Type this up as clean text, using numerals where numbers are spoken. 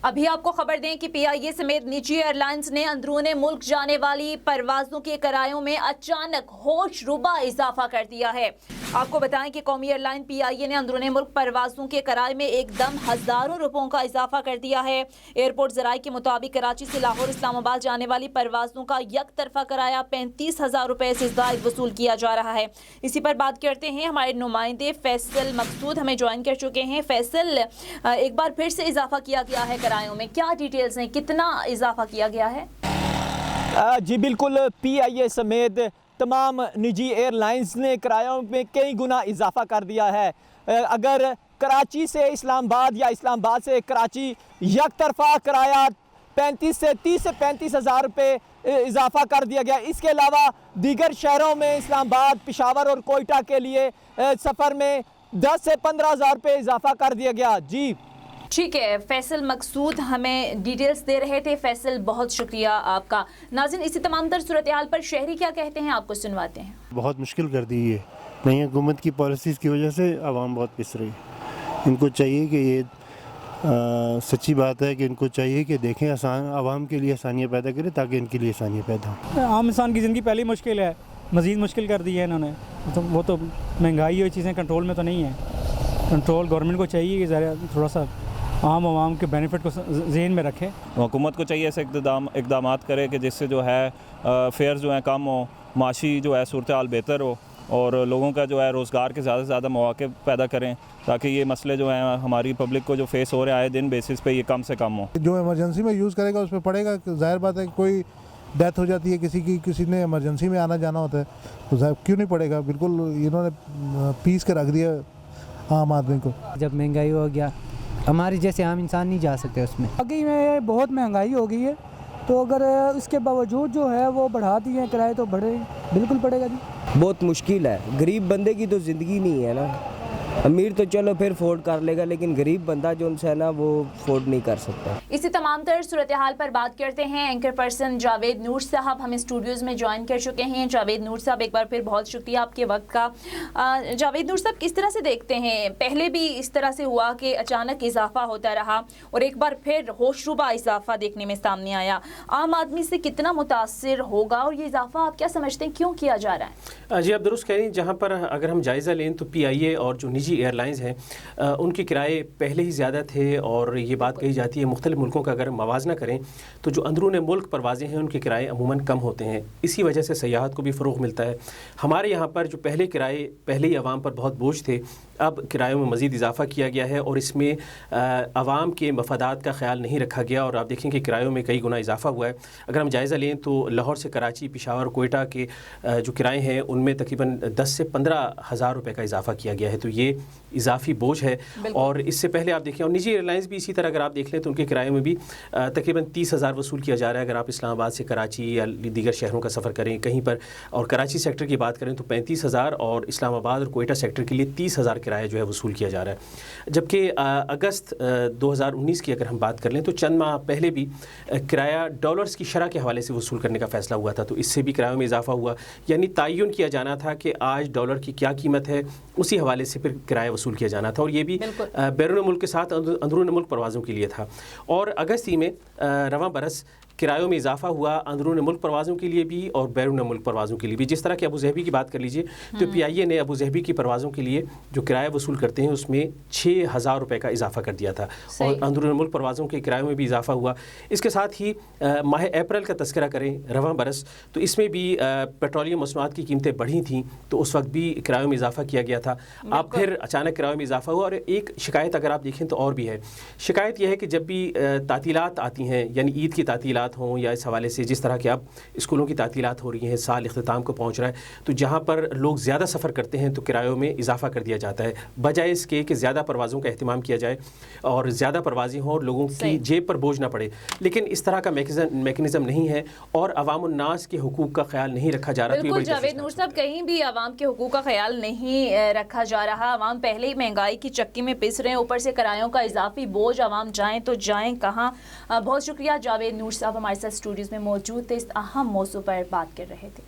ابھی آپ کو خبر دیں کہ پی آئی اے سمیت نجی ایئر لائنز نے اندرون ملک جانے والی پروازوں کے کرایوں میں اچانک ہوش ربا اضافہ کر دیا ہے۔ آپ کو بتائیں کہ قومی ایئر لائن پی آئی اے نے اندرون ملک پروازوں کے کرائے میں ایک دم ہزاروں روپوں کا اضافہ کر دیا ہے۔ ایئرپورٹ ذرائع کے مطابق کراچی سے لاہور اسلام آباد جانے والی پروازوں کا یک طرفہ کرایہ 35,000 روپے سے زائد وصول کیا جا رہا ہے۔ اسی پر بات کرتے ہیں، ہمارے نمائندے فیصل مقصود ہمیں جوائن کر چکے ہیں۔ فیصل، ایک بار پھر سے اضافہ کیا گیا ہے کرایوں میں، کیا ڈیٹیلز ہیں، کتنا اضافہ کیا گیا ہے؟ جی بالکل، پی آئی اے سمیت تمام نجی ایئر لائنز نے کرایوں میں کئی گنا اضافہ کر دیا ہے۔ اگر کراچی سے اسلام آباد یا اسلام آباد سے کراچی یک طرفہ کرایہ 30 سے 35,000 روپے اضافہ کر دیا گیا، اس کے علاوہ دیگر شہروں میں اسلام آباد، پشاور اور کوئٹہ کے لیے سفر میں 10 سے 15,000 روپے اضافہ کر دیا گیا۔ جی ٹھیک ہے، فیصل مقصود ہمیں ڈیٹیلز دے رہے تھے۔ فیصل، بہت شکریہ آپ کا۔ ناظرین، اسی تمام تر صورتحال پر شہری کیا کہتے ہیں، آپ کو سنواتے ہیں۔ بہت مشکل کر دی ہے نئی حکومت کی پالیسیز کی وجہ سے عوام بہت پس رہی ہے۔ ان کو چاہیے کہ یہ سچی بات ہے کہ ان کو چاہیے کہ دیکھیں عوام کے لیے آسانیاں پیدا کریں تاکہ ان کے لیے آسانیاں پیدا ہوں۔ عام انسان کی زندگی پہلے ہی مشکل ہے، مزید مشکل کر دی ہے انہوں نے۔ وہ تو مہنگائی ہوئی چیزیں کنٹرول میں تو نہیں ہیں۔ کنٹرول گورنمنٹ کو چاہیے کہ تھوڑا سا عوام کے بینیفٹ کو ذہن میں رکھے۔ حکومت کو چاہیے ایسے اقدامات کرے کہ جس سے جو ہے فیئر جو ہیں کم ہو، معاشی جو ہے صورتحال بہتر ہو، اور لوگوں کا جو ہے روزگار کے زیادہ سے زیادہ مواقع پیدا کریں تاکہ یہ مسئلے جو ہیں ہماری پبلک کو جو فیس ہو رہے ہیں آئے دن بیسس پہ یہ کم سے کم ہو۔ جو ایمرجنسی میں یوز کرے گا اس پہ پڑے گا۔ ظاہر بات ہے کہ کوئی ڈیتھ ہو جاتی ہے کسی نے ایمرجنسی میں آنا جانا ہوتا ہے تو کیوں نہیں پڑے گا؟ بالکل انہوں نے پیس کے رکھ دیا عام آدمی کو۔ جب مہنگائی ہو گیا، ہمارے جیسے عام انسان نہیں جا سکتے اس میں۔ باقی میں بہت مہنگائی ہو گئی ہے، تو اگر اس کے باوجود جو ہے وہ بڑھا دیے کرائے تو بالکل پڑے گا۔ جی بہت مشکل ہے، غریب بندے کی تو زندگی نہیں ہے نا۔ امیر تو چلو پھر افورڈ کر لے گا، لیکن غریب بندہ جو ان سے ہے نا وہ افورڈ نہیں کر سکتا۔ اسی تمام تر صورتحال پر بات کرتے ہیں۔ اینکر پرسن جاوید نور صاحب ہمیں اسٹوڈیوز میں جوائن کر چکے ہیں۔ جاوید نور صاحب، ایک بار پھر بہت شکریہ آپ کے وقت کا۔ جاوید نور صاحب، کس طرح سے دیکھتے ہیں، پہلے بھی اس طرح سے ہوا کہ اچانک اضافہ ہوتا رہا اور ایک بار پھر ہوش ربا اضافہ دیکھنے میں سامنے آیا، عام آدمی سے کتنا متاثر ہوگا اور یہ اضافہ آپ کیا سمجھتے ہیں کیوں کیا جا رہا ہے؟ جی آپ درست کہہ رہی ہیں، جہاں پر اگر ہم جائزہ لیں تو پی آئی اے اور جو نجی ایئر لائنز ہیں ان کے کرائے پہلے ہی زیادہ تھے، اور یہ بات کہی جاتی ہے مختلف ملکوں کا اگر موازنہ کریں تو جو اندرون ملک پروازیں ہیں ان کے کرائے عموماً کم ہوتے ہیں، اسی وجہ سے سیاحت کو بھی فروغ ملتا ہے۔ ہمارے یہاں پر جو پہلے ہی عوام پر بہت بوجھ تھے، اب کرایوں میں مزید اضافہ کیا گیا ہے اور اس میں عوام کے مفادات کا خیال نہیں رکھا گیا، اور آپ دیکھیں کہ کرایوں میں کئی گنا اضافہ ہوا ہے۔ اگر ہم جائزہ لیں تو لاہور سے کراچی، پشاور، کوئٹہ کے جو کرائے ہیں ان میں تقریباً 10 سے 15,000 روپے کا اضافہ کیا گیا ہے، تو یہ اضافی بوجھ ہے۔ اور اس سے پہلے آپ دیکھیں، اور نجی ایئر لائنز بھی اسی طرح اگر آپ دیکھ لیں تو ان کے کرائے میں بھی تقریباً 30,000 وصول کیا جا رہا ہے اگر آپ اسلام آباد سے کراچی یا دیگر شہروں کا سفر کریں کہیں پر، اور کراچی سیکٹر کی بات کریں تو 35,000 اور اسلام آباد اور کوئٹہ سیکٹر کے لیے 30,000 کرایہ جو ہے وصول کیا جا رہا ہے۔ جبکہ اگست 2019 کی اگر ہم بات کر لیں تو چند ماہ پہلے بھی کرایہ ڈالرز کی شرح کے حوالے سے وصول کرنے کا فیصلہ ہوا تھا، تو اس سے بھی کرایوں میں اضافہ ہوا، یعنی تعین کیا جانا تھا کہ آج ڈالر کی کیا قیمت ہے، اسی حوالے سے پھر کرایہ وصول کیا جانا تھا، اور یہ بھی بیرون ملک کے ساتھ اندرون ملک پروازوں کے لیے تھا۔ اور اگست ہی میں رواں برس کرایوں میں اضافہ ہوا اندرون ملک پروازوں کے لیے بھی اور بیرون ملک پروازوں کے لیے بھی۔ جس طرح کہ ابو ظہبی کی بات کر لیجئے تو پی آئی اے نے ابو ظہبی کی پروازوں کے لیے جو کرایہ وصول کرتے ہیں اس میں 6,000 روپے کا اضافہ کر دیا تھا، اور اندرون ملک پروازوں کے کرایوں میں بھی اضافہ ہوا۔ اس کے ساتھ ہی ماہ اپریل کا تذکرہ کریں رواں برس تو اس میں بھی پیٹرولیم مصنوعات کی قیمتیں بڑھی تھیں، تو اس وقت بھی کرایوں میں اضافہ کیا گیا تھا۔ اب پھر اچانک کرایوں میں اضافہ ہوا، اور ایک شکایت اگر آپ دیکھیں تو اور بھی ہے۔ شکایت یہ ہے کہ جب بھی تعطیلات آتی ہیں، یعنی عید کی تعطیلات ہوں یا اس حوالے سے جس طرح کہ اب اسکولوں کی تعطیلات ہو رہی ہیں، سال اختتام کو پہنچ رہا ہے، تو جہاں پر لوگ زیادہ سفر کرتے ہیں تو کرایوں میں اضافہ کر دیا جاتا ہے، بجائے اس کے کہ زیادہ پروازوں کا اہتمام کیا جائے اور زیادہ پروازیں ہوں اور لوگوں کی جیب پر بوجھ نہ پڑے، لیکن اس طرح کا میکنزم نہیں ہے اور عوام الناس کے حقوق کا خیال نہیں رکھا جا رہا۔ بالکل جاوید نور صاحب، کہیں بھی عوام کے حقوق کا خیال نہیں رکھا جا رہا۔ عوام پہلے ہی مہنگائی کی چکی میں پس رہے ہیں، اوپر سے کرایوں کا اضافی بوجھ، عوام جائیں تو جائیں کہاں۔ بہت شکریہ جاوید نور صاحب ہمارے ساتھ اسٹوڈیوز میں موجود تھے، اس اہم موضوع پر بات کر رہے تھے۔